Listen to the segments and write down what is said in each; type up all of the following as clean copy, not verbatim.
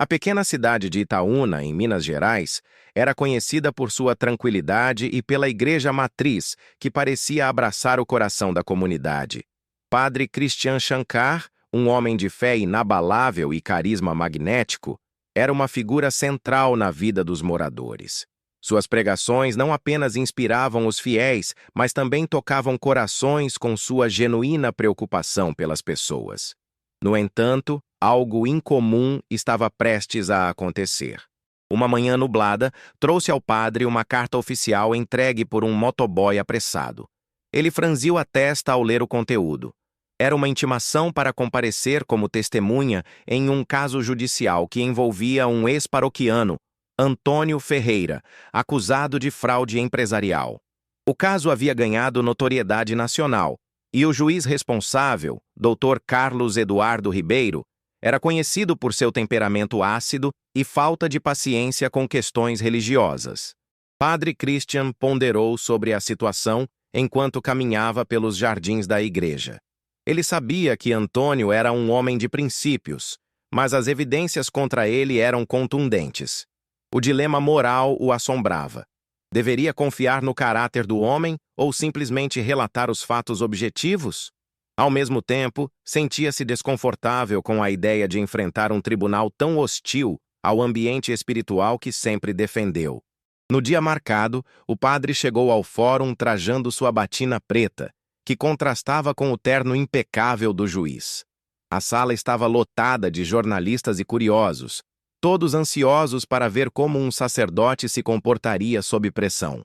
A pequena cidade de Itaúna, em Minas Gerais, era conhecida por sua tranquilidade e pela igreja matriz, que parecia abraçar o coração da comunidade. Padre Christian Shankar, um homem de fé inabalável e carisma magnético, era uma figura central na vida dos moradores. Suas pregações não apenas inspiravam os fiéis, mas também tocavam corações com sua genuína preocupação pelas pessoas. No entanto, algo incomum estava prestes a acontecer. Uma manhã nublada trouxe ao padre uma carta oficial entregue por um motoboy apressado. Ele franziu a testa ao ler o conteúdo. Era uma intimação para comparecer como testemunha em um caso judicial que envolvia um ex-paroquiano, Antônio Ferreira, acusado de fraude empresarial. O caso havia ganhado notoriedade nacional, e o juiz responsável, Dr. Carlos Eduardo Ribeiro, era conhecido por seu temperamento ácido e falta de paciência com questões religiosas. Padre Christian ponderou sobre a situação enquanto caminhava pelos jardins da igreja. Ele sabia que Antônio era um homem de princípios, mas as evidências contra ele eram contundentes. O dilema moral o assombrava. Deveria confiar no caráter do homem ou simplesmente relatar os fatos objetivos? Ao mesmo tempo, sentia-se desconfortável com a ideia de enfrentar um tribunal tão hostil ao ambiente espiritual que sempre defendeu. No dia marcado, o padre chegou ao fórum trajando sua batina preta, que contrastava com o terno impecável do juiz. A sala estava lotada de jornalistas e curiosos, todos ansiosos para ver como um sacerdote se comportaria sob pressão.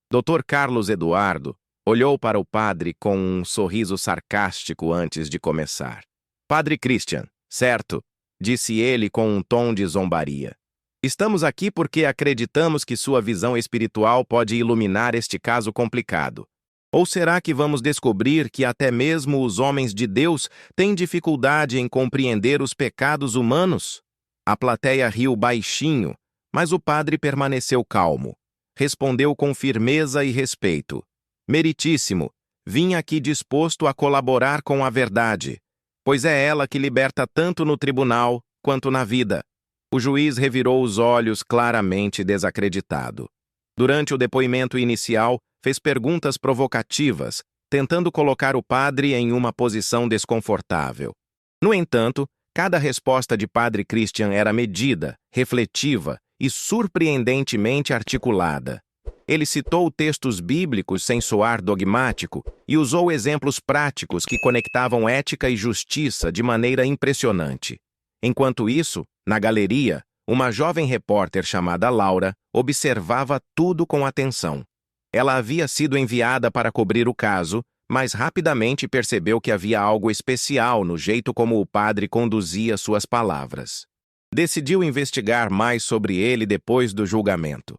Dr. Carlos Eduardo olhou para o padre com um sorriso sarcástico antes de começar. Padre Christian, certo, disse ele com um tom de zombaria. Estamos aqui porque acreditamos que sua visão espiritual pode iluminar este caso complicado. Ou será que vamos descobrir que até mesmo os homens de Deus têm dificuldade em compreender os pecados humanos? A plateia riu baixinho, mas o padre permaneceu calmo. Respondeu com firmeza e respeito. Meritíssimo, vim aqui disposto a colaborar com a verdade, pois é ela que liberta tanto no tribunal quanto na vida. O juiz revirou os olhos claramente desacreditado. Durante o depoimento inicial, fez perguntas provocativas, tentando colocar o padre em uma posição desconfortável. No entanto, cada resposta de Padre Christian era medida, refletiva e surpreendentemente articulada. Ele citou textos bíblicos sem soar dogmático e usou exemplos práticos que conectavam ética e justiça de maneira impressionante. Enquanto isso, na galeria, uma jovem repórter chamada Laura observava tudo com atenção. Ela havia sido enviada para cobrir o caso, mas rapidamente percebeu que havia algo especial no jeito como o padre conduzia suas palavras. Decidiu investigar mais sobre ele depois do julgamento.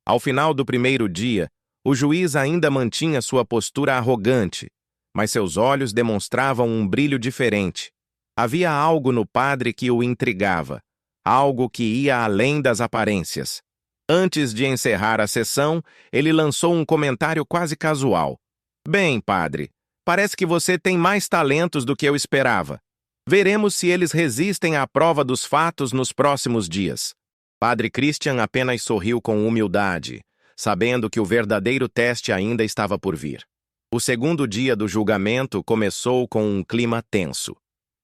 Ao final do primeiro dia, o juiz ainda mantinha sua postura arrogante, mas seus olhos demonstravam um brilho diferente. Havia algo no padre que o intrigava, algo que ia além das aparências. Antes de encerrar a sessão, ele lançou um comentário quase casual. Bem, padre, parece que você tem mais talentos do que eu esperava. Veremos se eles resistem à prova dos fatos nos próximos dias. Padre Christian apenas sorriu com humildade, sabendo que o verdadeiro teste ainda estava por vir. O segundo dia do julgamento começou com um clima tenso.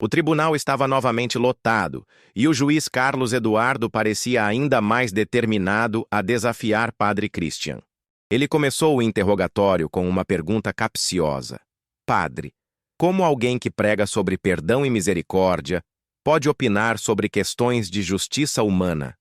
O tribunal estava novamente lotado, e o juiz Carlos Eduardo parecia ainda mais determinado a desafiar Padre Christian. Ele começou o interrogatório com uma pergunta capciosa. Padre, como alguém que prega sobre perdão e misericórdia pode opinar sobre questões de justiça humana?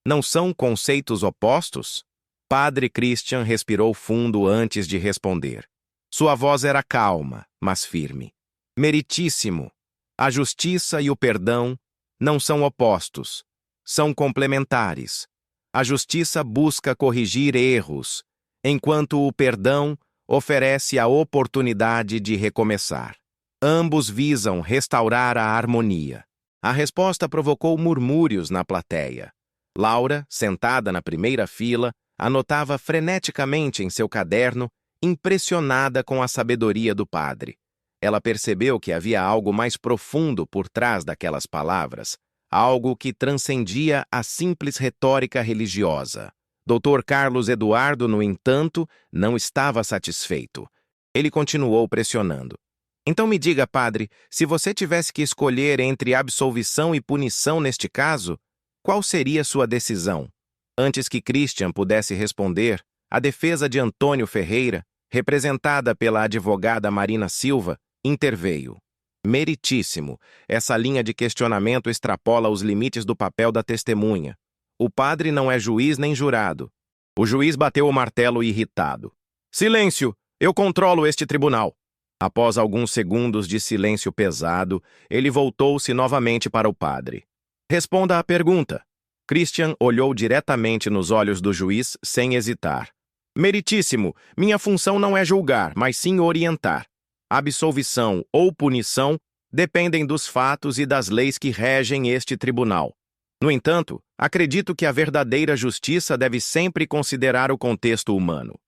Não são conceitos opostos? Padre Christian respirou fundo antes de responder. Sua voz era calma, mas firme. Meritíssimo, a justiça e o perdão não são opostos, são complementares. A justiça busca corrigir erros, enquanto o perdão oferece a oportunidade de recomeçar. Ambos visam restaurar a harmonia. A resposta provocou murmúrios na plateia. Laura, sentada na primeira fila, anotava freneticamente em seu caderno, impressionada com a sabedoria do padre. Ela percebeu que havia algo mais profundo por trás daquelas palavras, algo que transcendia a simples retórica religiosa. Dr. Carlos Eduardo, no entanto, não estava satisfeito. Ele continuou pressionando. Então me diga, padre, se você tivesse que escolher entre absolvição e punição neste caso, qual seria sua decisão? Antes que Christian pudesse responder, a defesa de Antônio Ferreira, representada pela advogada Marina Silva, interveio. Meritíssimo, essa linha de questionamento extrapola os limites do papel da testemunha. O padre não é juiz nem jurado. O juiz bateu o martelo irritado. Silêncio! Eu controlo este tribunal. Após alguns segundos de silêncio pesado, ele voltou-se novamente para o padre. Responda à pergunta. Christian olhou diretamente nos olhos do juiz sem hesitar. Meritíssimo, minha função não é julgar, mas sim orientar. Absolvição ou punição dependem dos fatos e das leis que regem este tribunal. No entanto, acredito que a verdadeira justiça deve sempre considerar o contexto humano.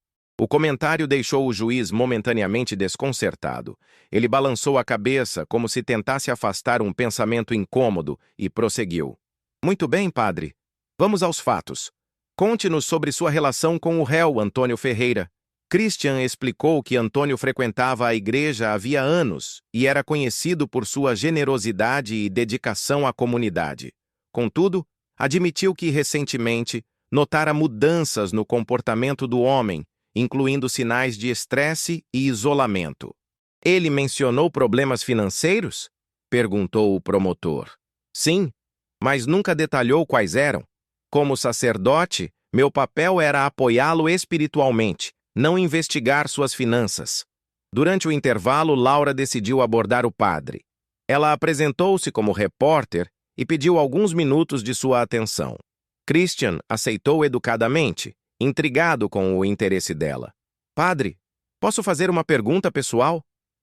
O comentário deixou o juiz momentaneamente desconcertado. Ele balançou a cabeça como se tentasse afastar um pensamento incômodo e prosseguiu. Muito bem, padre. Vamos aos fatos. Conte-nos sobre sua relação com o réu Antônio Ferreira. Christian explicou que Antônio frequentava a igreja havia anos e era conhecido por sua generosidade e dedicação à comunidade. Contudo, admitiu que recentemente notara mudanças no comportamento do homem, incluindo sinais de estresse e isolamento. Ele mencionou problemas financeiros? Perguntou o promotor. Sim, mas nunca detalhou quais eram. Como sacerdote, meu papel era apoiá-lo espiritualmente, não investigar suas finanças. Durante o intervalo, Laura decidiu abordar o padre. Ela apresentou-se como repórter e pediu alguns minutos de sua atenção. Christian aceitou educadamente, intrigado com o interesse dela. Padre, posso fazer uma pergunta pessoal?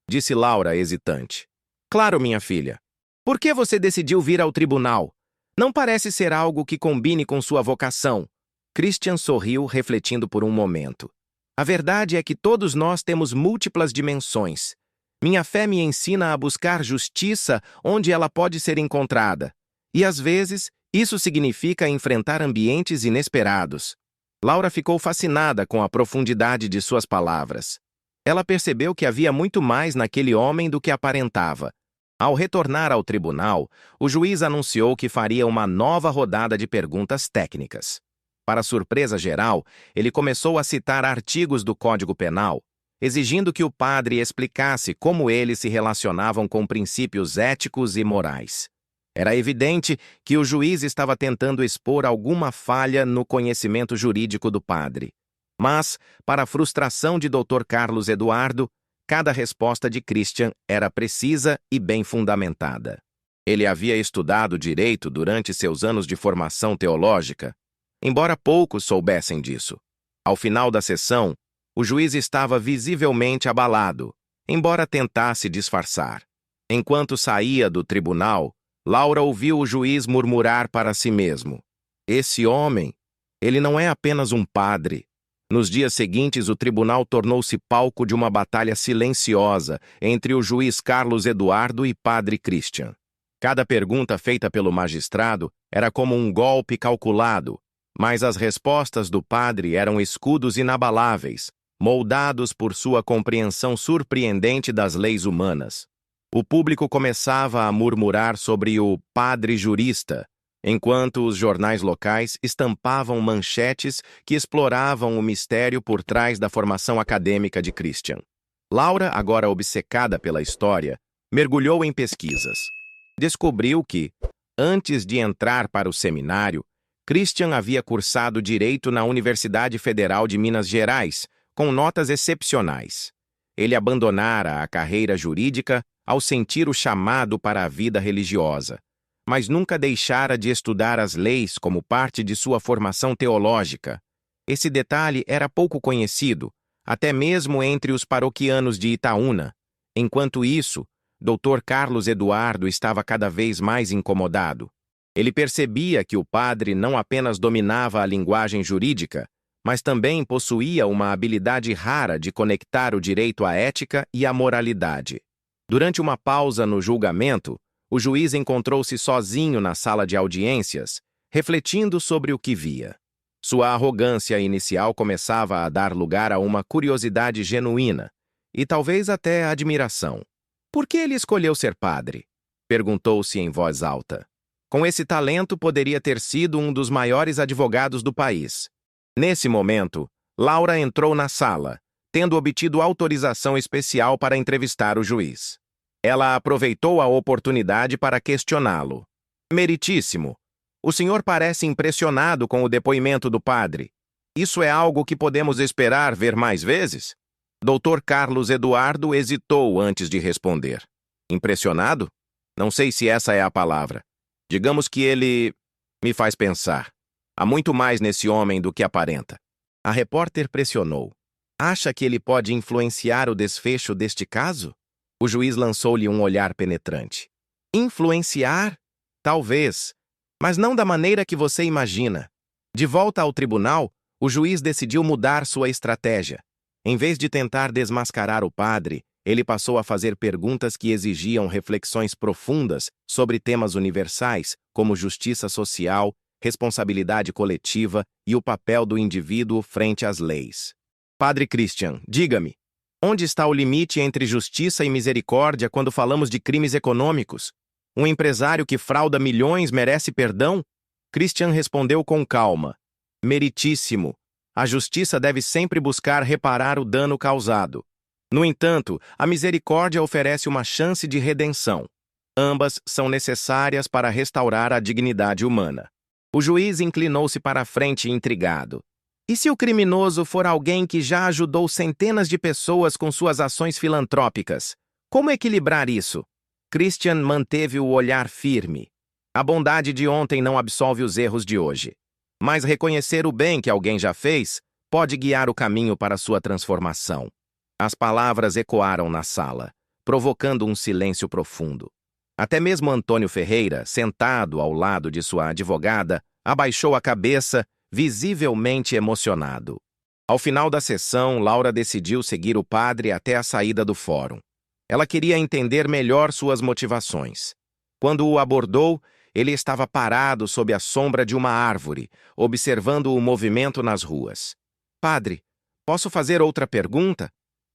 Disse Laura, hesitante. Claro, minha filha. Por que você decidiu vir ao tribunal? Não parece ser algo que combine com sua vocação. Christian sorriu, refletindo por um momento. A verdade é que todos nós temos múltiplas dimensões. Minha fé me ensina a buscar justiça onde ela pode ser encontrada. E, às vezes, isso significa enfrentar ambientes inesperados. Laura ficou fascinada com a profundidade de suas palavras. Ela percebeu que havia muito mais naquele homem do que aparentava. Ao retornar ao tribunal, o juiz anunciou que faria uma nova rodada de perguntas técnicas. Para surpresa geral, ele começou a citar artigos do Código Penal, exigindo que o padre explicasse como eles se relacionavam com princípios éticos e morais. Era evidente que o juiz estava tentando expor alguma falha no conhecimento jurídico do padre. Mas, para a frustração de Dr. Carlos Eduardo, cada resposta de Christian era precisa e bem fundamentada. Ele havia estudado direito durante seus anos de formação teológica, embora poucos soubessem disso. Ao final da sessão, o juiz estava visivelmente abalado, embora tentasse disfarçar. Enquanto saía do tribunal, Laura ouviu o juiz murmurar para si mesmo. Esse homem, ele não é apenas um padre. Nos dias seguintes, o tribunal tornou-se palco de uma batalha silenciosa entre o juiz Carlos Eduardo e padre Christian. Cada pergunta feita pelo magistrado era como um golpe calculado, mas as respostas do padre eram escudos inabaláveis, moldados por sua compreensão surpreendente das leis humanas. O público começava a murmurar sobre o padre jurista, enquanto os jornais locais estampavam manchetes que exploravam o mistério por trás da formação acadêmica de Christian. Laura, agora obcecada pela história, mergulhou em pesquisas. Descobriu que, antes de entrar para o seminário, Christian havia cursado Direito na Universidade Federal de Minas Gerais, com notas excepcionais. Ele abandonara a carreira jurídica ao sentir o chamado para a vida religiosa, mas nunca deixara de estudar as leis como parte de sua formação teológica. Esse detalhe era pouco conhecido, até mesmo entre os paroquianos de Itaúna. Enquanto isso, Dr. Carlos Eduardo estava cada vez mais incomodado. Ele percebia que o padre não apenas dominava a linguagem jurídica, mas também possuía uma habilidade rara de conectar o direito à ética e à moralidade. Durante uma pausa no julgamento, o juiz encontrou-se sozinho na sala de audiências, refletindo sobre o que via. Sua arrogância inicial começava a dar lugar a uma curiosidade genuína e talvez até admiração. Por que ele escolheu ser padre? Perguntou-se em voz alta. Com esse talento, poderia ter sido um dos maiores advogados do país. Nesse momento, Laura entrou na sala, tendo obtido autorização especial para entrevistar o juiz. Ela aproveitou a oportunidade para questioná-lo. Meritíssimo, o senhor parece impressionado com o depoimento do padre. Isso é algo que podemos esperar ver mais vezes? Dr. Carlos Eduardo hesitou antes de responder. Impressionado? Não sei se essa é a palavra. Digamos que ele me faz pensar. Há muito mais nesse homem do que aparenta. A repórter pressionou. Acha que ele pode influenciar o desfecho deste caso? O juiz lançou-lhe um olhar penetrante. Influenciar? Talvez, mas não da maneira que você imagina. De volta ao tribunal, o juiz decidiu mudar sua estratégia. Em vez de tentar desmascarar o padre, ele passou a fazer perguntas que exigiam reflexões profundas sobre temas universais, como justiça social, responsabilidade coletiva e o papel do indivíduo frente às leis. Padre Christian, diga-me, onde está o limite entre justiça e misericórdia quando falamos de crimes econômicos? Um empresário que frauda milhões merece perdão? Christian respondeu com calma. Meritíssimo. A justiça deve sempre buscar reparar o dano causado. No entanto, a misericórdia oferece uma chance de redenção. Ambas são necessárias para restaurar a dignidade humana. O juiz inclinou-se para a frente intrigado. E se o criminoso for alguém que já ajudou centenas de pessoas com suas ações filantrópicas? Como equilibrar isso? Christian manteve o olhar firme. A bondade de ontem não absolve os erros de hoje. Mas reconhecer o bem que alguém já fez pode guiar o caminho para sua transformação. As palavras ecoaram na sala, provocando um silêncio profundo. Até mesmo Antônio Ferreira, sentado ao lado de sua advogada, abaixou a cabeça, visivelmente emocionado. Ao final da sessão, Laura decidiu seguir o padre até a saída do fórum. Ela queria entender melhor suas motivações. Quando o abordou, ele estava parado sob a sombra de uma árvore, observando o movimento nas ruas. Padre, posso fazer outra pergunta?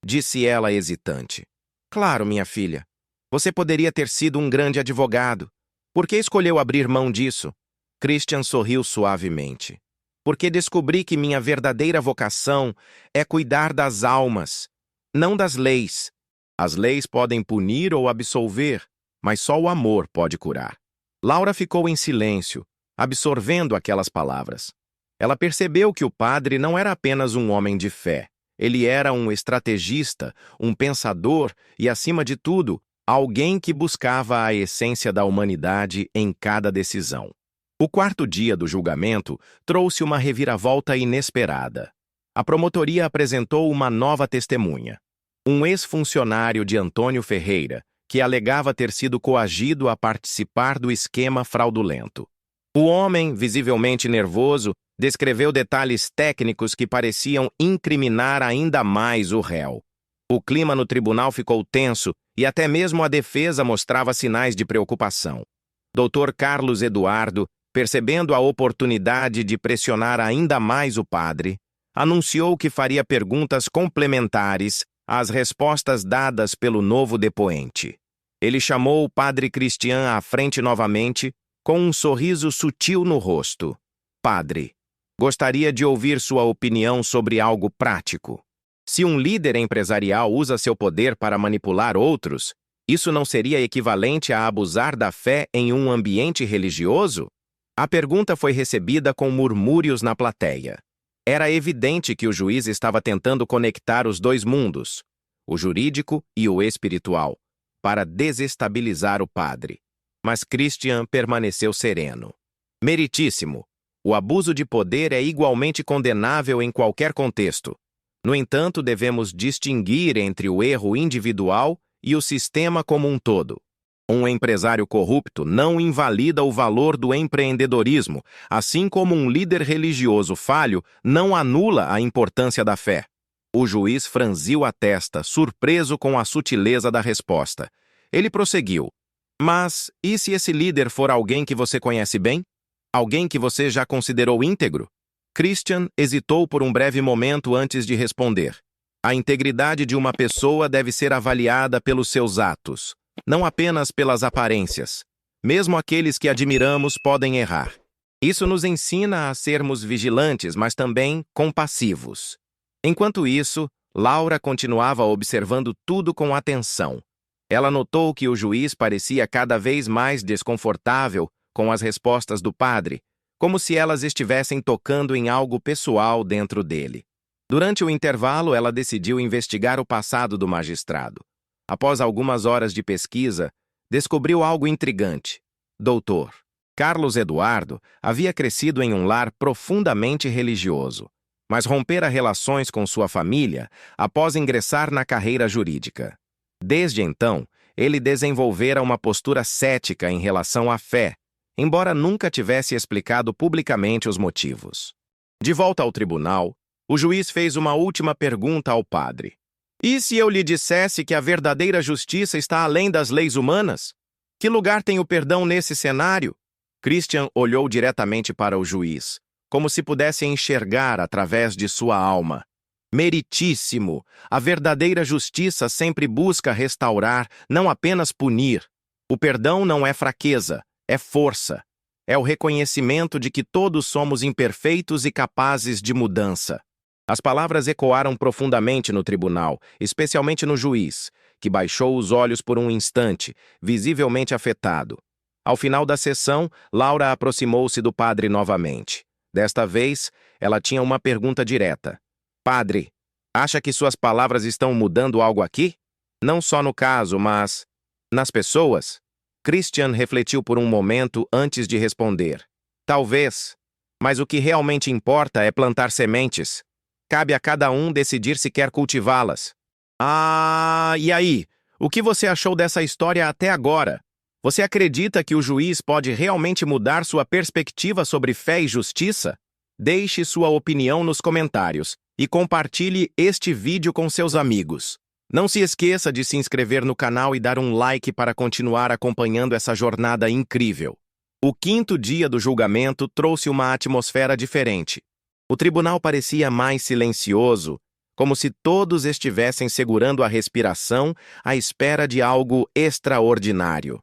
Disse ela hesitante. Claro, minha filha. Você poderia ter sido um grande advogado. Por que escolheu abrir mão disso? Christian sorriu suavemente. Porque descobri que minha verdadeira vocação é cuidar das almas, não das leis. As leis podem punir ou absolver, mas só o amor pode curar. Laura ficou em silêncio, absorvendo aquelas palavras. Ela percebeu que o padre não era apenas um homem de fé. Ele era um estrategista, um pensador e, acima de tudo, alguém que buscava a essência da humanidade em cada decisão. O quarto dia do julgamento trouxe uma reviravolta inesperada. A promotoria apresentou uma nova testemunha. Um ex-funcionário de Antônio Ferreira, que alegava ter sido coagido a participar do esquema fraudulento. O homem, visivelmente nervoso, descreveu detalhes técnicos que pareciam incriminar ainda mais o réu. O clima no tribunal ficou tenso e até mesmo a defesa mostrava sinais de preocupação. Dr. Carlos Eduardo, percebendo a oportunidade de pressionar ainda mais o padre, anunciou que faria perguntas complementares às respostas dadas pelo novo depoente. Ele chamou o padre Christian à frente novamente, com um sorriso sutil no rosto. Padre, gostaria de ouvir sua opinião sobre algo prático. Se um líder empresarial usa seu poder para manipular outros, isso não seria equivalente a abusar da fé em um ambiente religioso? A pergunta foi recebida com murmúrios na plateia. Era evidente que o juiz estava tentando conectar os dois mundos, o jurídico e o espiritual, para desestabilizar o padre. Mas Christian permaneceu sereno. Meritíssimo. O abuso de poder é igualmente condenável em qualquer contexto. No entanto, devemos distinguir entre o erro individual e o sistema como um todo. Um empresário corrupto não invalida o valor do empreendedorismo, assim como um líder religioso falho não anula a importância da fé. O juiz franziu a testa, surpreso com a sutileza da resposta. Ele prosseguiu. Mas e se esse líder for alguém que você conhece bem? Alguém que você já considerou íntegro? Christian hesitou por um breve momento antes de responder. A integridade de uma pessoa deve ser avaliada pelos seus atos, não apenas pelas aparências. Mesmo aqueles que admiramos podem errar. Isso nos ensina a sermos vigilantes, mas também compassivos. Enquanto isso, Laura continuava observando tudo com atenção. Ela notou que o juiz parecia cada vez mais desconfortável com as respostas do padre, como se elas estivessem tocando em algo pessoal dentro dele. Durante o intervalo, ela decidiu investigar o passado do magistrado. Após algumas horas de pesquisa, descobriu algo intrigante. Doutor Carlos Eduardo havia crescido em um lar profundamente religioso, mas rompera relações com sua família após ingressar na carreira jurídica. Desde então, ele desenvolvera uma postura cética em relação à fé, embora nunca tivesse explicado publicamente os motivos. De volta ao tribunal, o juiz fez uma última pergunta ao padre. E se eu lhe dissesse que a verdadeira justiça está além das leis humanas? Que lugar tem o perdão nesse cenário? Christian olhou diretamente para o juiz, como se pudesse enxergar através de sua alma. Meritíssimo! A verdadeira justiça sempre busca restaurar, não apenas punir. O perdão não é fraqueza, é força. É o reconhecimento de que todos somos imperfeitos e capazes de mudança. As palavras ecoaram profundamente no tribunal, especialmente no juiz, que baixou os olhos por um instante, visivelmente afetado. Ao final da sessão, Laura aproximou-se do padre novamente. Desta vez, ela tinha uma pergunta direta. Padre, acha que suas palavras estão mudando algo aqui? Não só no caso, mas nas pessoas? Christian refletiu por um momento antes de responder. Talvez, mas o que realmente importa é plantar sementes. Cabe a cada um decidir se quer cultivá-las. Ah, e aí? O que você achou dessa história até agora? Você acredita que o juiz pode realmente mudar sua perspectiva sobre fé e justiça? Deixe sua opinião nos comentários e compartilhe este vídeo com seus amigos. Não se esqueça de se inscrever no canal e dar um like para continuar acompanhando essa jornada incrível. O quinto dia do julgamento trouxe uma atmosfera diferente. O tribunal parecia mais silencioso, como se todos estivessem segurando a respiração à espera de algo extraordinário.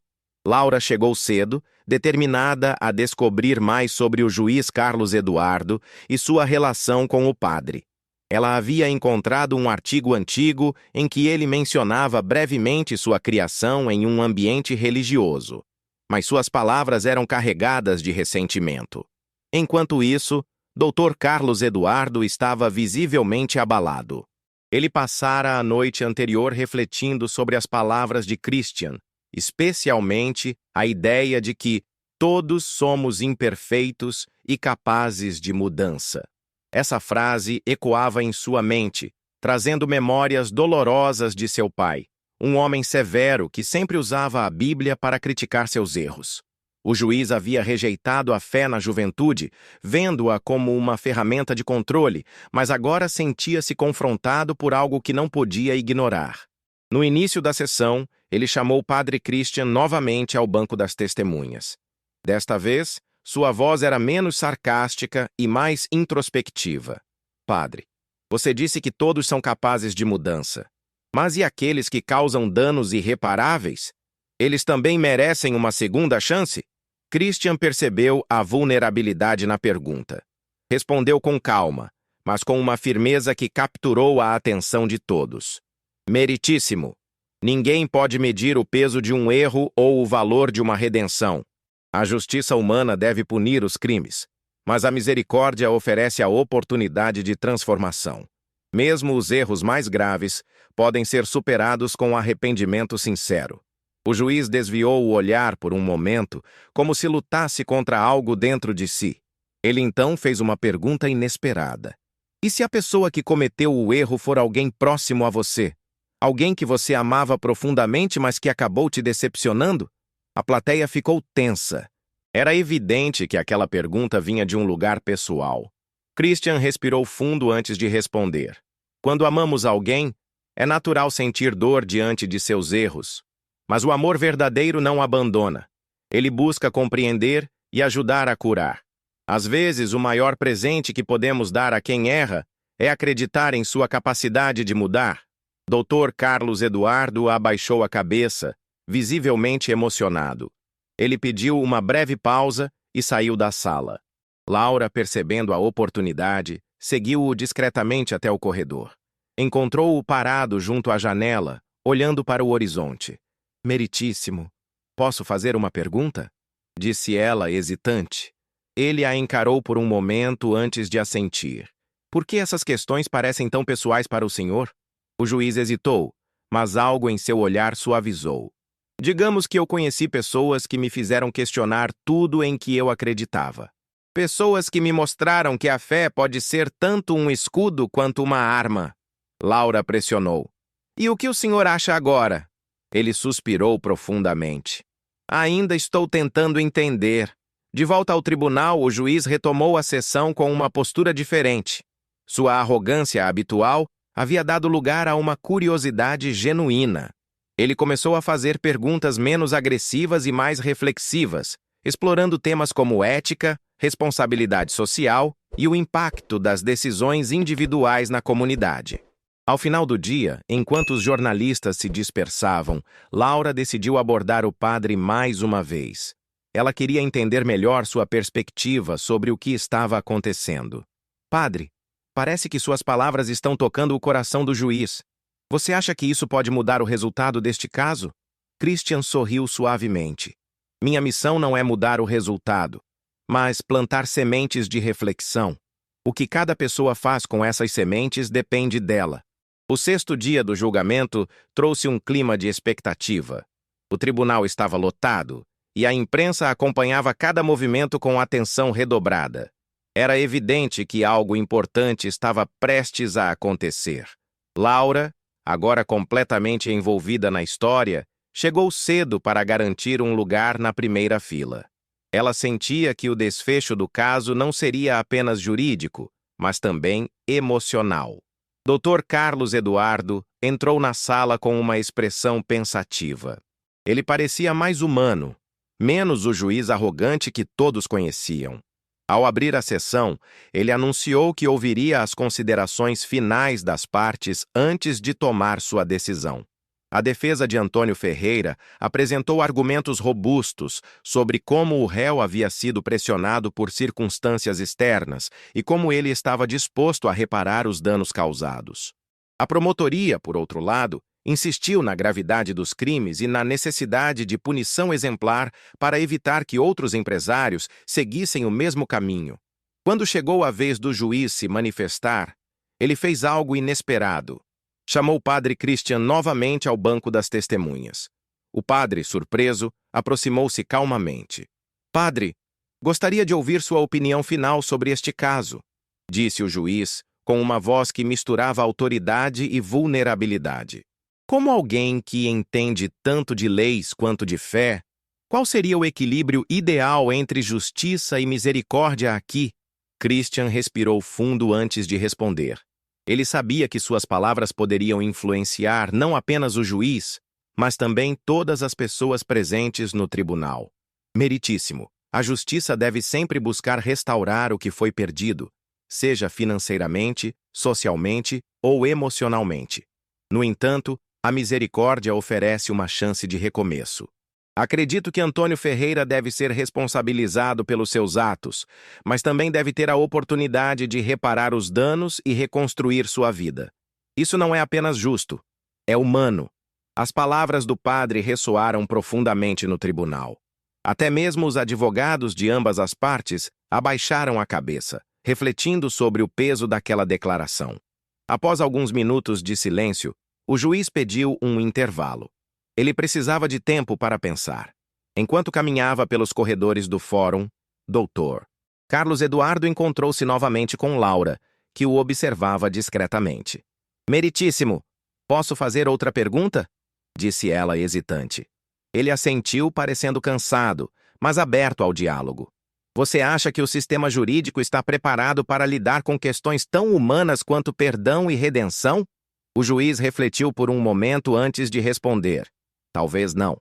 Laura chegou cedo, determinada a descobrir mais sobre o juiz Carlos Eduardo e sua relação com o padre. Ela havia encontrado um artigo antigo em que ele mencionava brevemente sua criação em um ambiente religioso, mas suas palavras eram carregadas de ressentimento. Enquanto isso, Dr. Carlos Eduardo estava visivelmente abalado. Ele passara a noite anterior refletindo sobre as palavras de Christian, especialmente a ideia de que todos somos imperfeitos e capazes de mudança. Essa frase ecoava em sua mente, trazendo memórias dolorosas de seu pai, um homem severo que sempre usava a Bíblia para criticar seus erros. O juiz havia rejeitado a fé na juventude, vendo-a como uma ferramenta de controle, mas agora sentia-se confrontado por algo que não podia ignorar. No início da sessão, ele chamou o padre Christian novamente ao banco das testemunhas. Desta vez, sua voz era menos sarcástica e mais introspectiva. Padre, você disse que todos são capazes de mudança. Mas e aqueles que causam danos irreparáveis? Eles também merecem uma segunda chance? Christian percebeu a vulnerabilidade na pergunta. Respondeu com calma, mas com uma firmeza que capturou a atenção de todos. Meritíssimo. Ninguém pode medir o peso de um erro ou o valor de uma redenção. A justiça humana deve punir os crimes, mas a misericórdia oferece a oportunidade de transformação. Mesmo os erros mais graves podem ser superados com arrependimento sincero. O juiz desviou o olhar por um momento, como se lutasse contra algo dentro de si. Ele então fez uma pergunta inesperada. E se a pessoa que cometeu o erro for alguém próximo a você? Alguém que você amava profundamente, mas que acabou te decepcionando? A plateia ficou tensa. Era evidente que aquela pergunta vinha de um lugar pessoal. Christian respirou fundo antes de responder. Quando amamos alguém, é natural sentir dor diante de seus erros. Mas o amor verdadeiro não abandona. Ele busca compreender e ajudar a curar. Às vezes, o maior presente que podemos dar a quem erra é acreditar em sua capacidade de mudar. Dr. Carlos Eduardo abaixou a cabeça, visivelmente emocionado. Ele pediu uma breve pausa e saiu da sala. Laura, percebendo a oportunidade, seguiu-o discretamente até o corredor. Encontrou-o parado junto à janela, olhando para o horizonte. Meritíssimo, posso fazer uma pergunta? Disse ela, hesitante. Ele a encarou por um momento antes de assentir. Por que essas questões parecem tão pessoais para o senhor? O juiz hesitou, mas algo em seu olhar suavizou. Digamos que eu conheci pessoas que me fizeram questionar tudo em que eu acreditava. Pessoas que me mostraram que a fé pode ser tanto um escudo quanto uma arma. Laura pressionou. E o que o senhor acha agora? Ele suspirou profundamente. Ainda estou tentando entender. De volta ao tribunal, o juiz retomou a sessão com uma postura diferente. Sua arrogância habitual havia dado lugar a uma curiosidade genuína. Ele começou a fazer perguntas menos agressivas e mais reflexivas, explorando temas como ética, responsabilidade social e o impacto das decisões individuais na comunidade. Ao final do dia, enquanto os jornalistas se dispersavam, Laura decidiu abordar o padre mais uma vez. Ela queria entender melhor sua perspectiva sobre o que estava acontecendo. Padre, parece que suas palavras estão tocando o coração do juiz. Você acha que isso pode mudar o resultado deste caso? Christian sorriu suavemente. Minha missão não é mudar o resultado, mas plantar sementes de reflexão. O que cada pessoa faz com essas sementes depende dela. O sexto dia do julgamento trouxe um clima de expectativa. O tribunal estava lotado e a imprensa acompanhava cada movimento com atenção redobrada. Era evidente que algo importante estava prestes a acontecer. Laura, agora completamente envolvida na história, chegou cedo para garantir um lugar na primeira fila. Ela sentia que o desfecho do caso não seria apenas jurídico, mas também emocional. Dr. Carlos Eduardo entrou na sala com uma expressão pensativa. Ele parecia mais humano, menos o juiz arrogante que todos conheciam. Ao abrir a sessão, ele anunciou que ouviria as considerações finais das partes antes de tomar sua decisão. A defesa de Antônio Ferreira apresentou argumentos robustos sobre como o réu havia sido pressionado por circunstâncias externas e como ele estava disposto a reparar os danos causados. A promotoria, por outro lado, insistiu na gravidade dos crimes e na necessidade de punição exemplar para evitar que outros empresários seguissem o mesmo caminho. Quando chegou a vez do juiz se manifestar, ele fez algo inesperado. Chamou o padre Christian novamente ao banco das testemunhas. O padre, surpreso, aproximou-se calmamente. Padre, gostaria de ouvir sua opinião final sobre este caso, disse o juiz, com uma voz que misturava autoridade e vulnerabilidade. Como alguém que entende tanto de leis quanto de fé, qual seria o equilíbrio ideal entre justiça e misericórdia aqui? Christian respirou fundo antes de responder. Ele sabia que suas palavras poderiam influenciar não apenas o juiz, mas também todas as pessoas presentes no tribunal. Meritíssimo, a justiça deve sempre buscar restaurar o que foi perdido, seja financeiramente, socialmente ou emocionalmente. No entanto, a misericórdia oferece uma chance de recomeço. Acredito que Antônio Ferreira deve ser responsabilizado pelos seus atos, mas também deve ter a oportunidade de reparar os danos e reconstruir sua vida. Isso não é apenas justo, é humano. As palavras do padre ressoaram profundamente no tribunal. Até mesmo os advogados de ambas as partes abaixaram a cabeça, refletindo sobre o peso daquela declaração. Após alguns minutos de silêncio, o juiz pediu um intervalo. Ele precisava de tempo para pensar. Enquanto caminhava pelos corredores do fórum, Dr. Carlos Eduardo encontrou-se novamente com Laura, que o observava discretamente. Meritíssimo, posso fazer outra pergunta? Disse ela hesitante. Ele assentiu, parecendo cansado, mas aberto ao diálogo. Você acha que o sistema jurídico está preparado para lidar com questões tão humanas quanto perdão e redenção? O juiz refletiu por um momento antes de responder. Talvez não.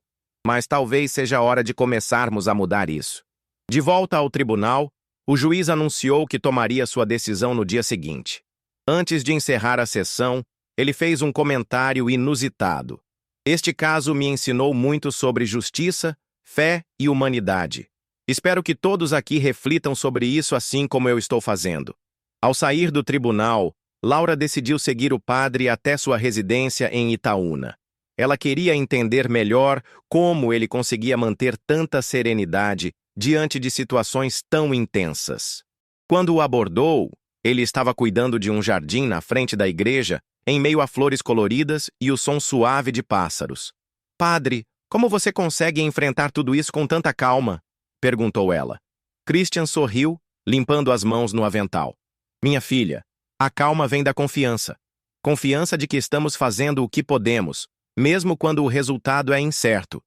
Mas talvez seja hora de começarmos a mudar isso. De volta ao tribunal, o juiz anunciou que tomaria sua decisão no dia seguinte. Antes de encerrar a sessão, ele fez um comentário inusitado. Este caso me ensinou muito sobre justiça, fé e humanidade. Espero que todos aqui reflitam sobre isso assim como eu estou fazendo. Ao sair do tribunal, Laura decidiu seguir o padre até sua residência em Itaúna. Ela queria entender melhor como ele conseguia manter tanta serenidade diante de situações tão intensas. Quando o abordou, ele estava cuidando de um jardim na frente da igreja, em meio a flores coloridas e o som suave de pássaros. "Padre, como você consegue enfrentar tudo isso com tanta calma?" perguntou ela. Christian sorriu, limpando as mãos no avental. "Minha filha, a calma vem da confiança. Confiança de que estamos fazendo o que podemos, mesmo quando o resultado é incerto.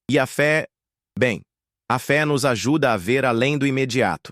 E a fé... Bem, a fé nos ajuda a ver além do imediato."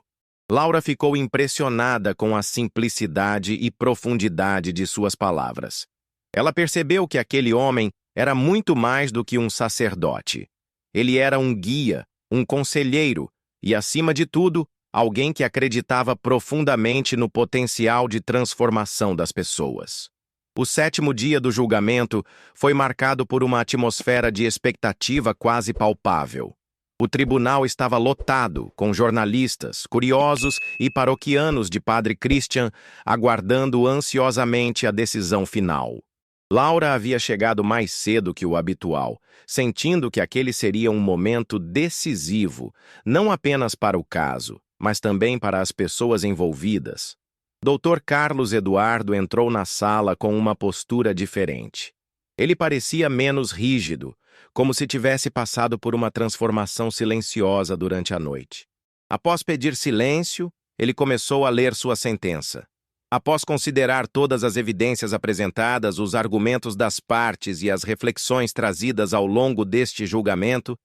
Laura ficou impressionada com a simplicidade e profundidade de suas palavras. Ela percebeu que aquele homem era muito mais do que um sacerdote. Ele era um guia, um conselheiro e, acima de tudo, alguém que acreditava profundamente no potencial de transformação das pessoas. O 7º dia do julgamento foi marcado por uma atmosfera de expectativa quase palpável. O tribunal estava lotado, com jornalistas, curiosos e paroquianos de Padre Christian aguardando ansiosamente a decisão final. Laura havia chegado mais cedo que o habitual, sentindo que aquele seria um momento decisivo, não apenas para o caso, mas também para as pessoas envolvidas. Dr. Carlos Eduardo entrou na sala com uma postura diferente. Ele parecia menos rígido, como se tivesse passado por uma transformação silenciosa durante a noite. Após pedir silêncio, ele começou a ler sua sentença. Após considerar todas as evidências apresentadas, os argumentos das partes e as reflexões trazidas ao longo deste julgamento,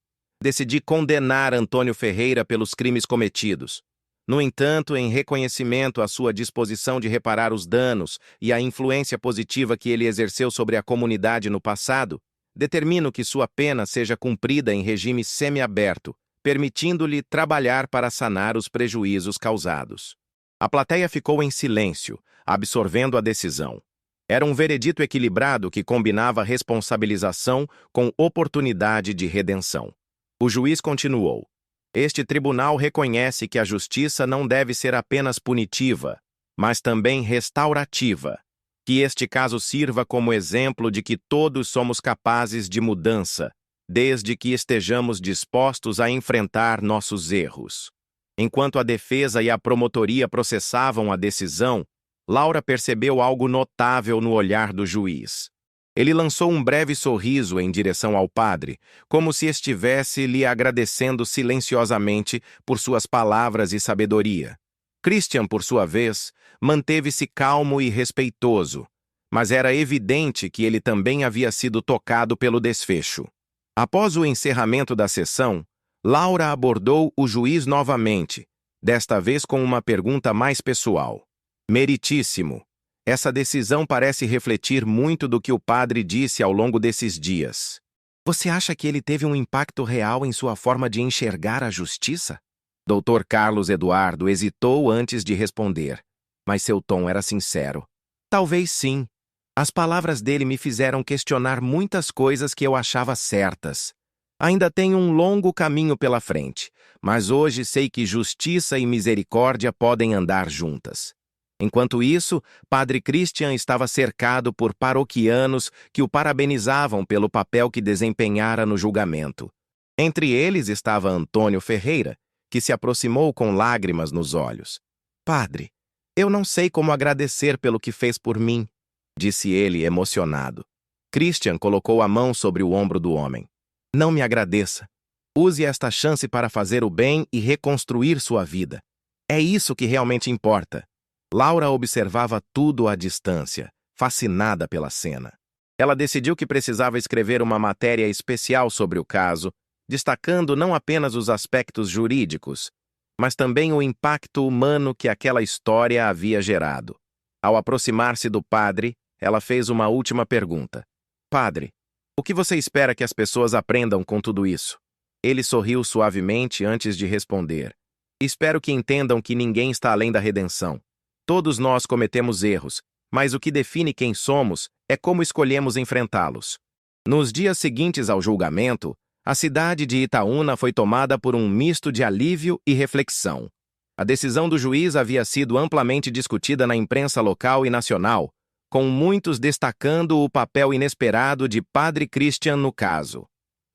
decidi condenar Antônio Ferreira pelos crimes cometidos. No entanto, em reconhecimento à sua disposição de reparar os danos e à influência positiva que ele exerceu sobre a comunidade no passado, determino que sua pena seja cumprida em regime semiaberto, permitindo-lhe trabalhar para sanar os prejuízos causados. A plateia ficou em silêncio, absorvendo a decisão. Era um veredito equilibrado que combinava responsabilização com oportunidade de redenção. O juiz continuou: "Este tribunal reconhece que a justiça não deve ser apenas punitiva, mas também restaurativa. Que este caso sirva como exemplo de que todos somos capazes de mudança, desde que estejamos dispostos a enfrentar nossos erros." Enquanto a defesa e a promotoria processavam a decisão, Laura percebeu algo notável no olhar do juiz. Ele lançou um breve sorriso em direção ao padre, como se estivesse lhe agradecendo silenciosamente por suas palavras e sabedoria. Christian, por sua vez, manteve-se calmo e respeitoso, mas era evidente que ele também havia sido tocado pelo desfecho. Após o encerramento da sessão, Laura abordou o juiz novamente, desta vez com uma pergunta mais pessoal. "Meritíssimo, essa decisão parece refletir muito do que o padre disse ao longo desses dias. Você acha que ele teve um impacto real em sua forma de enxergar a justiça?" Dr. Carlos Eduardo hesitou antes de responder, mas seu tom era sincero. "Talvez sim. As palavras dele me fizeram questionar muitas coisas que eu achava certas. Ainda tenho um longo caminho pela frente, mas hoje sei que justiça e misericórdia podem andar juntas." Enquanto isso, Padre Christian estava cercado por paroquianos que o parabenizavam pelo papel que desempenhara no julgamento. Entre eles estava Antônio Ferreira, que se aproximou com lágrimas nos olhos. "Padre, eu não sei como agradecer pelo que fez por mim", disse ele emocionado. Christian colocou a mão sobre o ombro do homem. "Não me agradeça. Use esta chance para fazer o bem e reconstruir sua vida. É isso que realmente importa." Laura observava tudo à distância, fascinada pela cena. Ela decidiu que precisava escrever uma matéria especial sobre o caso, destacando não apenas os aspectos jurídicos, mas também o impacto humano que aquela história havia gerado. Ao aproximar-se do padre, ela fez uma última pergunta. "Padre, O que você espera que as pessoas aprendam com tudo isso? Ele sorriu suavemente antes de responder. Espero que entendam que ninguém está além da redenção. Todos nós cometemos erros, mas o que define quem somos é como escolhemos enfrentá-los. Nos dias seguintes ao julgamento, a cidade de Itaúna foi tomada por um misto de alívio e reflexão. A decisão do juiz havia sido amplamente discutida na imprensa local e nacional, com muitos destacando o papel inesperado de Padre Christian no caso.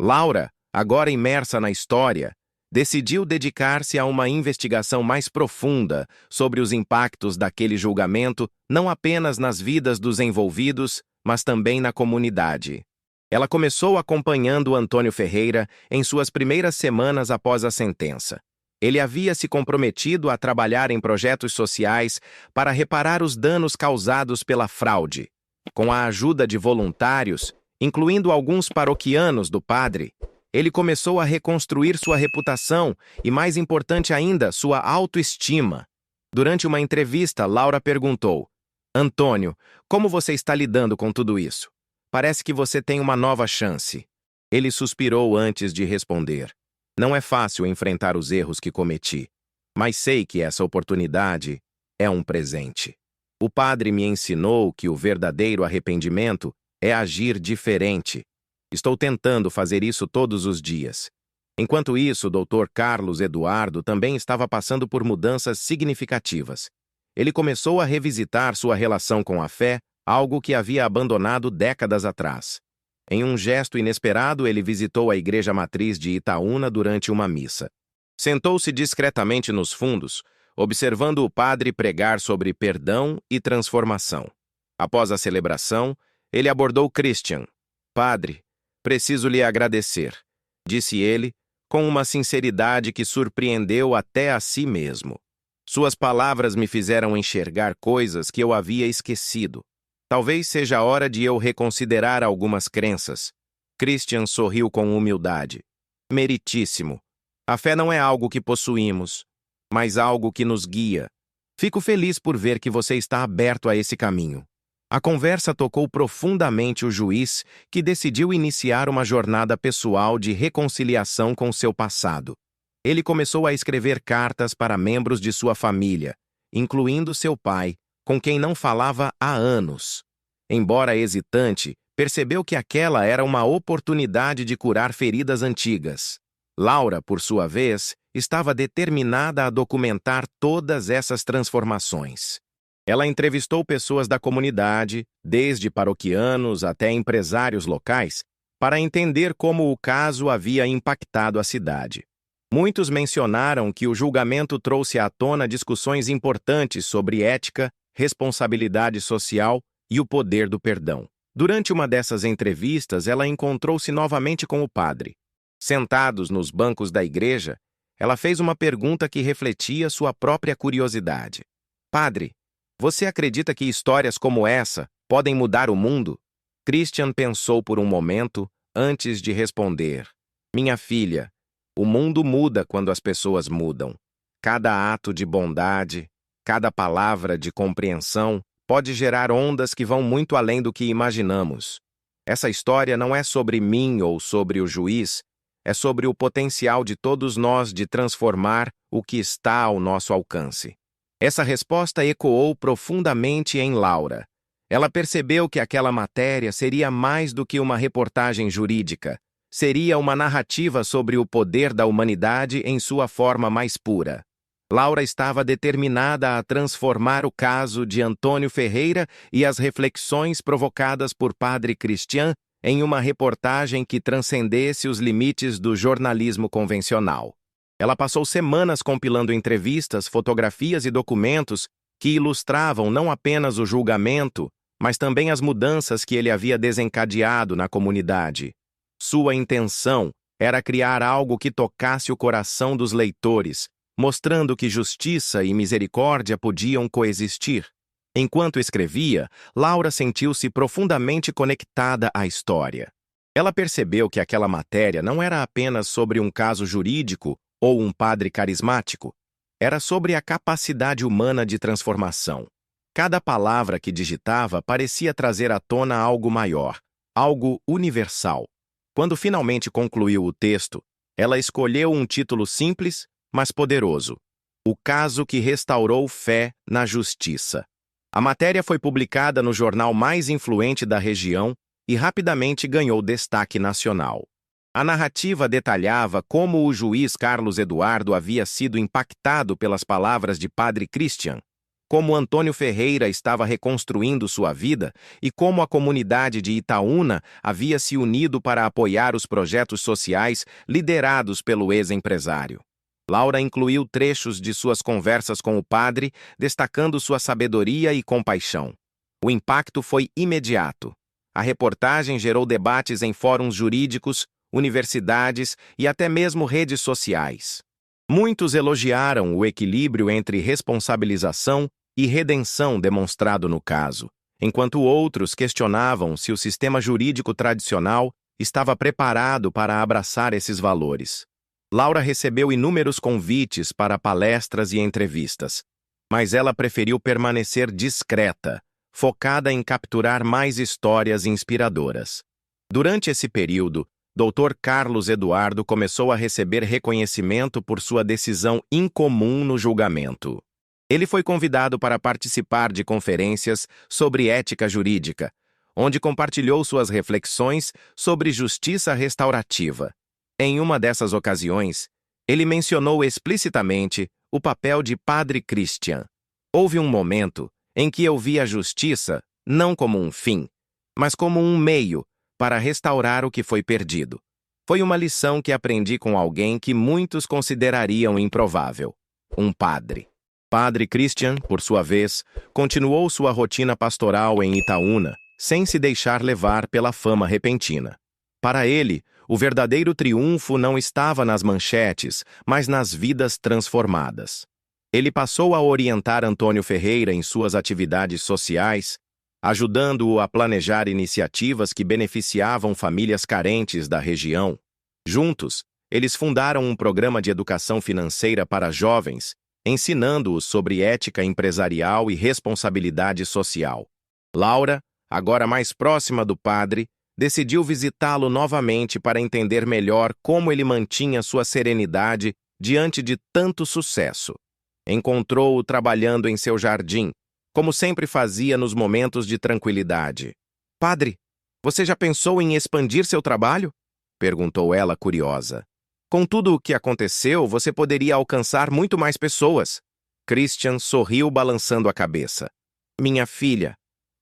Laura, agora imersa na história, decidiu dedicar-se a uma investigação mais profunda sobre os impactos daquele julgamento, não apenas nas vidas dos envolvidos, mas também na comunidade. Ela começou acompanhando Antônio Ferreira em suas primeiras semanas após a sentença. Ele havia se comprometido a trabalhar em projetos sociais para reparar os danos causados pela fraude. Com a ajuda de voluntários, incluindo alguns paroquianos do padre, ele começou a reconstruir sua reputação e, mais importante ainda, sua autoestima. Durante uma entrevista, Laura perguntou: Antônio, como você está lidando com tudo isso? Parece que você tem uma nova chance. Ele suspirou antes de responder. Não é fácil enfrentar os erros que cometi, mas sei que essa oportunidade é um presente. O padre me ensinou que o verdadeiro arrependimento é agir diferente. Estou tentando fazer isso todos os dias. Enquanto isso, o Dr. Carlos Eduardo também estava passando por mudanças significativas. Ele começou a revisitar sua relação com a fé, algo que havia abandonado décadas atrás. Em um gesto inesperado, ele visitou a igreja matriz de Itaúna durante uma missa. Sentou-se discretamente nos fundos, observando o padre pregar sobre perdão e transformação. Após a celebração, ele abordou Christian. Padre, preciso lhe agradecer, disse ele, com uma sinceridade que surpreendeu até a si mesmo. Suas palavras me fizeram enxergar coisas que eu havia esquecido. Talvez seja a hora de eu reconsiderar algumas crenças. Christian sorriu com humildade. Meritíssimo. A fé não é algo que possuímos, mas algo que nos guia. Fico feliz por ver que você está aberto a esse caminho. A conversa tocou profundamente o juiz, que decidiu iniciar uma jornada pessoal de reconciliação com seu passado. Ele começou a escrever cartas para membros de sua família, incluindo seu pai, com quem não falava há anos. Embora hesitante, percebeu que aquela era uma oportunidade de curar feridas antigas. Laura, por sua vez, estava determinada a documentar todas essas transformações. Ela entrevistou pessoas da comunidade, desde paroquianos até empresários locais, para entender como o caso havia impactado a cidade. Muitos mencionaram que o julgamento trouxe à tona discussões importantes sobre ética, responsabilidade social e o poder do perdão. Durante uma dessas entrevistas, ela encontrou-se novamente com o padre. Sentados nos bancos da igreja, ela fez uma pergunta que refletia sua própria curiosidade. Padre, você acredita que histórias como essa podem mudar o mundo? Christian pensou por um momento antes de responder. Minha filha, o mundo muda quando as pessoas mudam. Cada ato de bondade, cada palavra de compreensão pode gerar ondas que vão muito além do que imaginamos. Essa história não é sobre mim ou sobre o juiz, é sobre o potencial de todos nós de transformar o que está ao nosso alcance. Essa resposta ecoou profundamente em Laura. Ela percebeu que aquela matéria seria mais do que uma reportagem jurídica. Seria uma narrativa sobre o poder da humanidade em sua forma mais pura. Laura estava determinada a transformar o caso de Antônio Ferreira e as reflexões provocadas por Padre Christian em uma reportagem que transcendesse os limites do jornalismo convencional. Ela passou semanas compilando entrevistas, fotografias e documentos que ilustravam não apenas o julgamento, mas também as mudanças que ele havia desencadeado na comunidade. Sua intenção era criar algo que tocasse o coração dos leitores, mostrando que justiça e misericórdia podiam coexistir. Enquanto escrevia, Laura sentiu-se profundamente conectada à história. Ela percebeu que aquela matéria não era apenas sobre um caso jurídico ou um padre carismático. Era sobre a capacidade humana de transformação. Cada palavra que digitava parecia trazer à tona algo maior, algo universal. Quando finalmente concluiu o texto, ela escolheu um título simples, mas poderoso: O caso que restaurou fé na justiça. A matéria foi publicada no jornal mais influente da região e rapidamente ganhou destaque nacional. A narrativa detalhava como o juiz Carlos Eduardo havia sido impactado pelas palavras de Padre Christian, como Antônio Ferreira estava reconstruindo sua vida e como a comunidade de Itaúna havia se unido para apoiar os projetos sociais liderados pelo ex-empresário. Laura incluiu trechos de suas conversas com o padre, destacando sua sabedoria e compaixão. O impacto foi imediato. A reportagem gerou debates em fóruns jurídicos, universidades e até mesmo redes sociais. Muitos elogiaram o equilíbrio entre responsabilização e redenção demonstrado no caso, enquanto outros questionavam se o sistema jurídico tradicional estava preparado para abraçar esses valores. Laura recebeu inúmeros convites para palestras e entrevistas, mas ela preferiu permanecer discreta, focada em capturar mais histórias inspiradoras. Durante esse período, Dr. Carlos Eduardo começou a receber reconhecimento por sua decisão incomum no julgamento. Ele foi convidado para participar de conferências sobre ética jurídica, onde compartilhou suas reflexões sobre justiça restaurativa. Em uma dessas ocasiões, ele mencionou explicitamente o papel de Padre Christian. Houve um momento em que eu vi a justiça não como um fim, mas como um meio para restaurar o que foi perdido. Foi uma lição que aprendi com alguém que muitos considerariam improvável: um padre. Padre Christian, por sua vez, continuou sua rotina pastoral em Itaúna, sem se deixar levar pela fama repentina. Para ele, o verdadeiro triunfo não estava nas manchetes, mas nas vidas transformadas. Ele passou a orientar Antônio Ferreira em suas atividades sociais, ajudando-o a planejar iniciativas que beneficiavam famílias carentes da região. Juntos, eles fundaram um programa de educação financeira para jovens, ensinando-os sobre ética empresarial e responsabilidade social. Laura, agora mais próxima do padre, decidiu visitá-lo novamente para entender melhor como ele mantinha sua serenidade diante de tanto sucesso. Encontrou-o trabalhando em seu jardim, como sempre fazia nos momentos de tranquilidade. "Padre, você já pensou em expandir seu trabalho?" perguntou ela, curiosa. "Com tudo o que aconteceu, você poderia alcançar muito mais pessoas." Christian sorriu, balançando a cabeça. "Minha filha,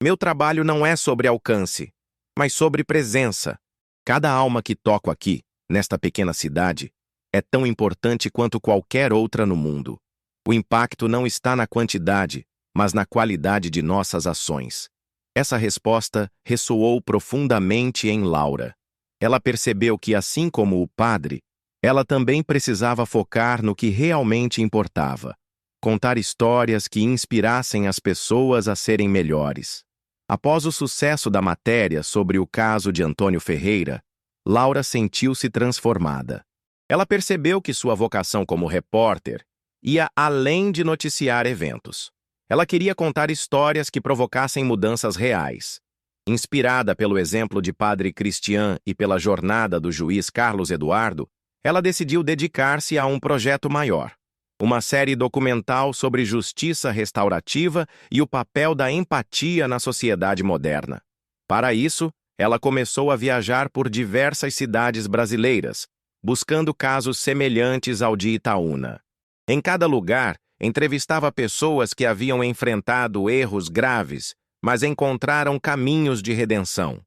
meu trabalho não é sobre alcance, mas sobre presença. Cada alma que toco aqui, nesta pequena cidade, é tão importante quanto qualquer outra no mundo. O impacto não está na quantidade, mas na qualidade de nossas ações." Essa resposta ressoou profundamente em Laura. Ela percebeu que, assim como o padre, ela também precisava focar no que realmente importava: contar histórias que inspirassem as pessoas a serem melhores. Após o sucesso da matéria sobre o caso de Antônio Ferreira, Laura sentiu-se transformada. Ela percebeu que sua vocação como repórter ia além de noticiar eventos. Ela queria contar histórias que provocassem mudanças reais. Inspirada pelo exemplo de Padre Christian e pela jornada do juiz Carlos Eduardo, ela decidiu dedicar-se a um projeto maior: uma série documental sobre justiça restaurativa e o papel da empatia na sociedade moderna. Para isso, ela começou a viajar por diversas cidades brasileiras, buscando casos semelhantes ao de Itaúna. Em cada lugar, entrevistava pessoas que haviam enfrentado erros graves, mas encontraram caminhos de redenção.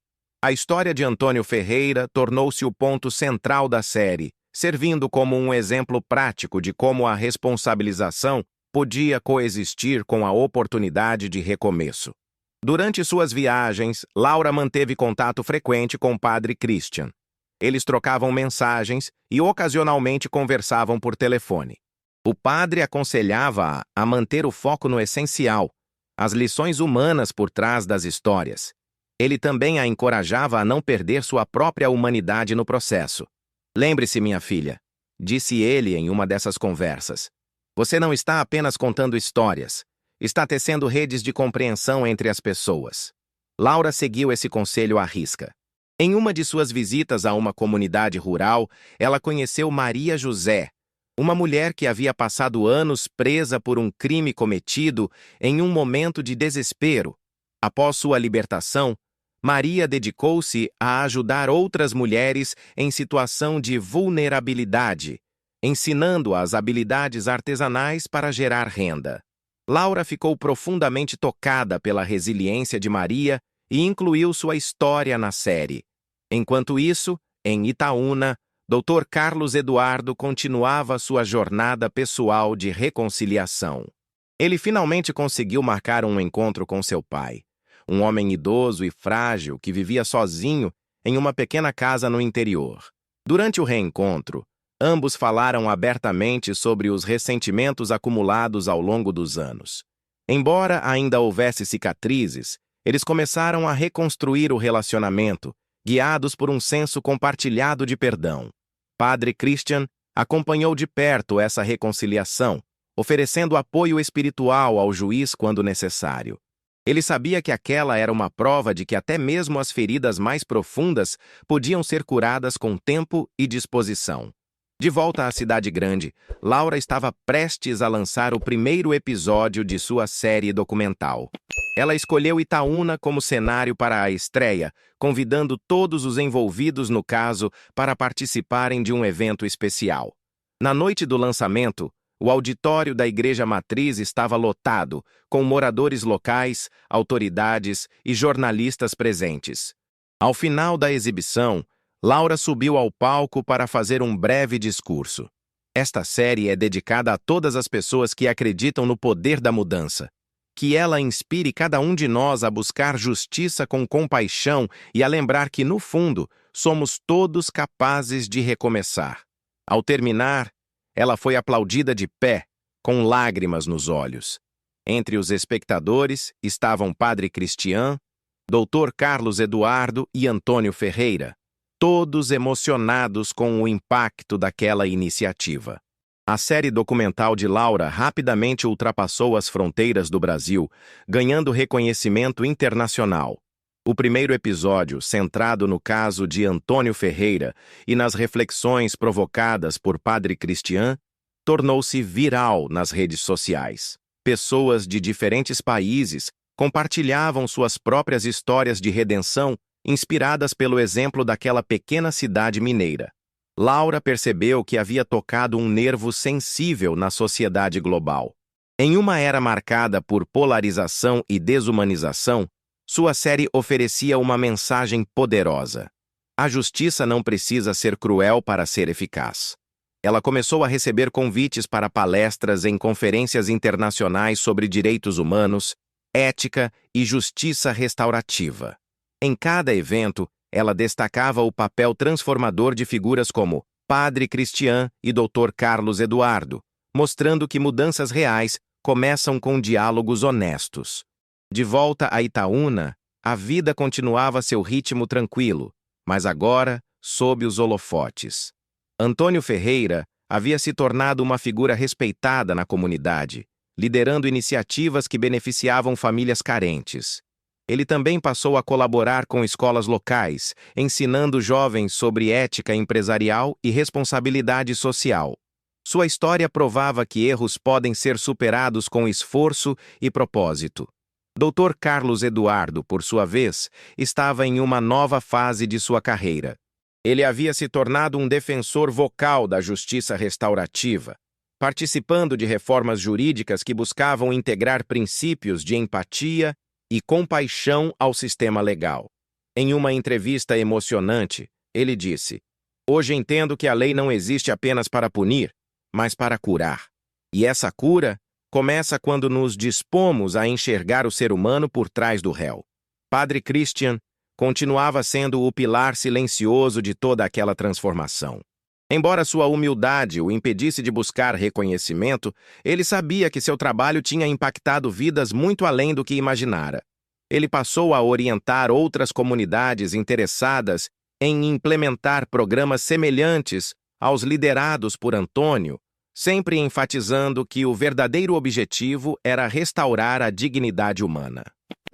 A história de Antônio Ferreira tornou-se o ponto central da série, servindo como um exemplo prático de como a responsabilização podia coexistir com a oportunidade de recomeço. Durante suas viagens, Laura manteve contato frequente com o Padre Christian. Eles trocavam mensagens e ocasionalmente conversavam por telefone. O padre aconselhava-a a manter o foco no essencial, as lições humanas por trás das histórias. Ele também a encorajava a não perder sua própria humanidade no processo. "Lembre-se, minha filha", disse ele em uma dessas conversas, "você não está apenas contando histórias, está tecendo redes de compreensão entre as pessoas." Laura seguiu esse conselho à risca. Em uma de suas visitas a uma comunidade rural, ela conheceu Maria José, uma mulher que havia passado anos presa por um crime cometido em um momento de desespero. Após sua libertação, Maria dedicou-se a ajudar outras mulheres em situação de vulnerabilidade, ensinando as habilidades artesanais para gerar renda. Laura ficou profundamente tocada pela resiliência de Maria e incluiu sua história na série. Enquanto isso, em Itaúna, Dr. Carlos Eduardo continuava sua jornada pessoal de reconciliação. Ele finalmente conseguiu marcar um encontro com seu pai, um homem idoso e frágil que vivia sozinho em uma pequena casa no interior. Durante o reencontro, ambos falaram abertamente sobre os ressentimentos acumulados ao longo dos anos. Embora ainda houvesse cicatrizes, eles começaram a reconstruir o relacionamento, guiados por um senso compartilhado de perdão. Padre Christian acompanhou de perto essa reconciliação, oferecendo apoio espiritual ao juiz quando necessário. Ele sabia que aquela era uma prova de que até mesmo as feridas mais profundas podiam ser curadas com tempo e disposição. De volta à cidade grande, Laura estava prestes a lançar o primeiro episódio de sua série documental. Ela escolheu Itaúna como cenário para a estreia, convidando todos os envolvidos no caso para participarem de um evento especial. Na noite do lançamento, o auditório da Igreja Matriz estava lotado, com moradores locais, autoridades e jornalistas presentes. Ao final da exibição, Laura subiu ao palco para fazer um breve discurso. Esta série é dedicada a todas as pessoas que acreditam no poder da mudança. Que ela inspire cada um de nós a buscar justiça com compaixão e a lembrar que, no fundo, somos todos capazes de recomeçar. Ao terminar, ela foi aplaudida de pé, com lágrimas nos olhos. Entre os espectadores estavam Padre Christian, Dr. Carlos Eduardo e Antônio Ferreira, todos emocionados com o impacto daquela iniciativa. A série documental de Laura rapidamente ultrapassou as fronteiras do Brasil, ganhando reconhecimento internacional. O primeiro episódio, centrado no caso de Antônio Ferreira e nas reflexões provocadas por Padre Christian, tornou-se viral nas redes sociais. Pessoas de diferentes países compartilhavam suas próprias histórias de redenção, inspiradas pelo exemplo daquela pequena cidade mineira. Laura percebeu que havia tocado um nervo sensível na sociedade global. Em uma era marcada por polarização e desumanização, sua série oferecia uma mensagem poderosa. A justiça não precisa ser cruel para ser eficaz. Ela começou a receber convites para palestras em conferências internacionais sobre direitos humanos, ética e justiça restaurativa. Em cada evento, ela destacava o papel transformador de figuras como Padre Christian e Dr. Carlos Eduardo, mostrando que mudanças reais começam com diálogos honestos. De volta a Itaúna, a vida continuava seu ritmo tranquilo, mas agora sob os holofotes. Antônio Ferreira havia se tornado uma figura respeitada na comunidade, liderando iniciativas que beneficiavam famílias carentes. Ele também passou a colaborar com escolas locais, ensinando jovens sobre ética empresarial e responsabilidade social. Sua história provava que erros podem ser superados com esforço e propósito. Dr. Carlos Eduardo, por sua vez, estava em uma nova fase de sua carreira. Ele havia se tornado um defensor vocal da justiça restaurativa, participando de reformas jurídicas que buscavam integrar princípios de empatia e compaixão ao sistema legal. Em uma entrevista emocionante, ele disse: "Hoje entendo que a lei não existe apenas para punir, mas para curar. E essa cura começa quando nos dispomos a enxergar o ser humano por trás do réu." Padre Christian continuava sendo o pilar silencioso de toda aquela transformação. Embora sua humildade o impedisse de buscar reconhecimento, ele sabia que seu trabalho tinha impactado vidas muito além do que imaginara. Ele passou a orientar outras comunidades interessadas em implementar programas semelhantes aos liderados por Antônio, sempre enfatizando que o verdadeiro objetivo era restaurar a dignidade humana.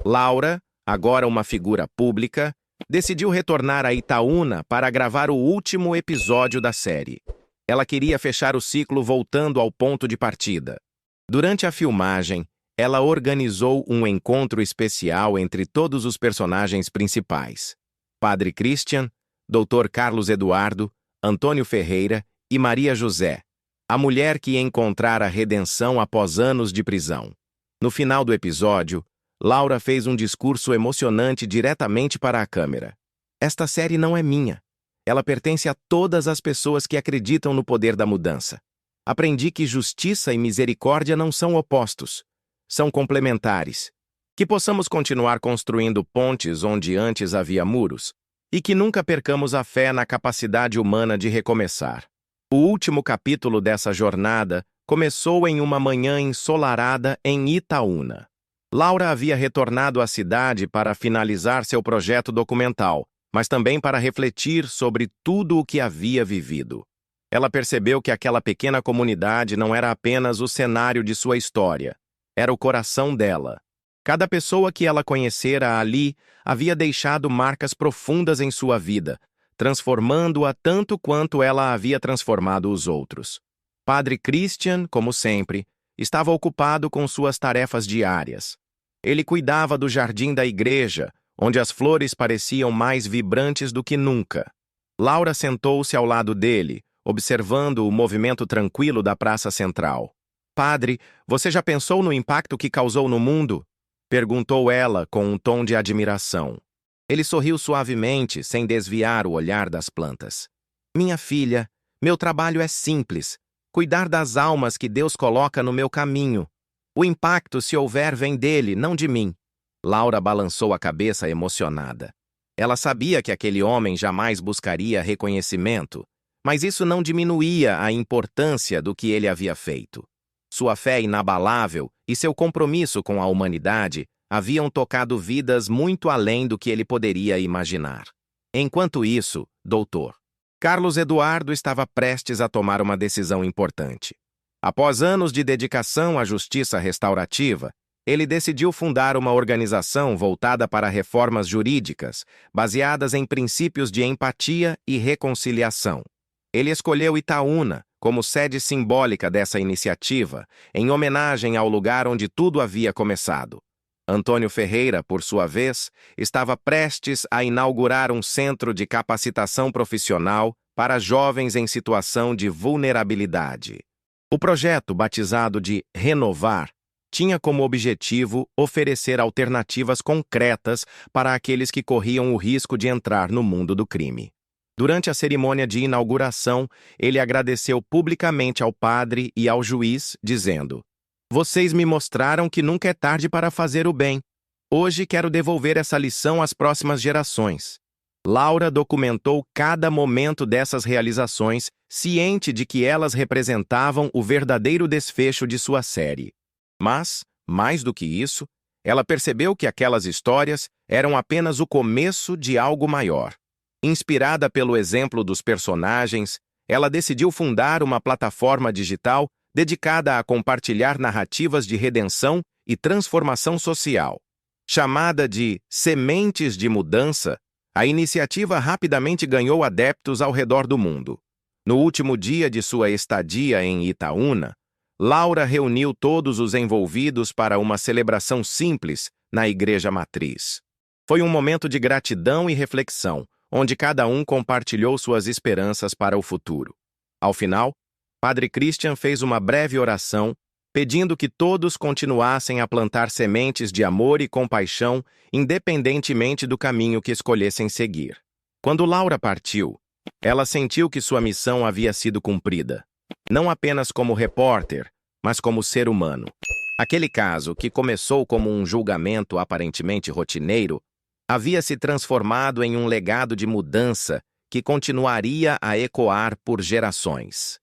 Laura, agora uma figura pública, decidiu retornar a Itaúna para gravar o último episódio da série. Ela queria fechar o ciclo voltando ao ponto de partida. Durante a filmagem, ela organizou um encontro especial entre todos os personagens principais: Padre Christian, Dr. Carlos Eduardo, Antônio Ferreira e Maria José, a mulher que encontrara redenção após anos de prisão. No final do episódio, Laura fez um discurso emocionante diretamente para a câmera. Esta série não é minha. Ela pertence a todas as pessoas que acreditam no poder da mudança. Aprendi que justiça e misericórdia não são opostos. São complementares. Que possamos continuar construindo pontes onde antes havia muros e que nunca percamos a fé na capacidade humana de recomeçar. O último capítulo dessa jornada começou em uma manhã ensolarada em Itaúna. Laura havia retornado à cidade para finalizar seu projeto documental, mas também para refletir sobre tudo o que havia vivido. Ela percebeu que aquela pequena comunidade não era apenas o cenário de sua história, era o coração dela. Cada pessoa que ela conhecera ali havia deixado marcas profundas em sua vida, transformando-a tanto quanto ela havia transformado os outros. Padre Christian, como sempre, estava ocupado com suas tarefas diárias. Ele cuidava do jardim da igreja, onde as flores pareciam mais vibrantes do que nunca. Laura sentou-se ao lado dele, observando o movimento tranquilo da praça central. "Padre, você já pensou no impacto que causou no mundo?" perguntou ela com um tom de admiração. Ele sorriu suavemente, sem desviar o olhar das plantas. "Minha filha, meu trabalho é simples. Cuidar das almas que Deus coloca no meu caminho. O impacto, se houver, vem dele, não de mim." Laura balançou a cabeça emocionada. Ela sabia que aquele homem jamais buscaria reconhecimento, mas isso não diminuía a importância do que ele havia feito. Sua fé inabalável e seu compromisso com a humanidade haviam tocado vidas muito além do que ele poderia imaginar. Enquanto isso, Dr. Carlos Eduardo estava prestes a tomar uma decisão importante. Após anos de dedicação à justiça restaurativa, ele decidiu fundar uma organização voltada para reformas jurídicas, baseadas em princípios de empatia e reconciliação. Ele escolheu Itaúna como sede simbólica dessa iniciativa, em homenagem ao lugar onde tudo havia começado. Antônio Ferreira, por sua vez, estava prestes a inaugurar um centro de capacitação profissional para jovens em situação de vulnerabilidade. O projeto, batizado de Renovar, tinha como objetivo oferecer alternativas concretas para aqueles que corriam o risco de entrar no mundo do crime. Durante a cerimônia de inauguração, ele agradeceu publicamente ao padre e ao juiz, dizendo: "Vocês me mostraram que nunca é tarde para fazer o bem. Hoje quero devolver essa lição às próximas gerações." Laura documentou cada momento dessas realizações, ciente de que elas representavam o verdadeiro desfecho de sua série. Mas, mais do que isso, ela percebeu que aquelas histórias eram apenas o começo de algo maior. Inspirada pelo exemplo dos personagens, ela decidiu fundar uma plataforma digital dedicada a compartilhar narrativas de redenção e transformação social. Chamada de Sementes de Mudança, a iniciativa rapidamente ganhou adeptos ao redor do mundo. No último dia de sua estadia em Itaúna, Laura reuniu todos os envolvidos para uma celebração simples na Igreja Matriz. Foi um momento de gratidão e reflexão, onde cada um compartilhou suas esperanças para o futuro. Ao final, Padre Christian fez uma breve oração, pedindo que todos continuassem a plantar sementes de amor e compaixão, independentemente do caminho que escolhessem seguir. Quando Laura partiu, ela sentiu que sua missão havia sido cumprida, não apenas como repórter, mas como ser humano. Aquele caso, que começou como um julgamento aparentemente rotineiro, havia se transformado em um legado de mudança que continuaria a ecoar por gerações.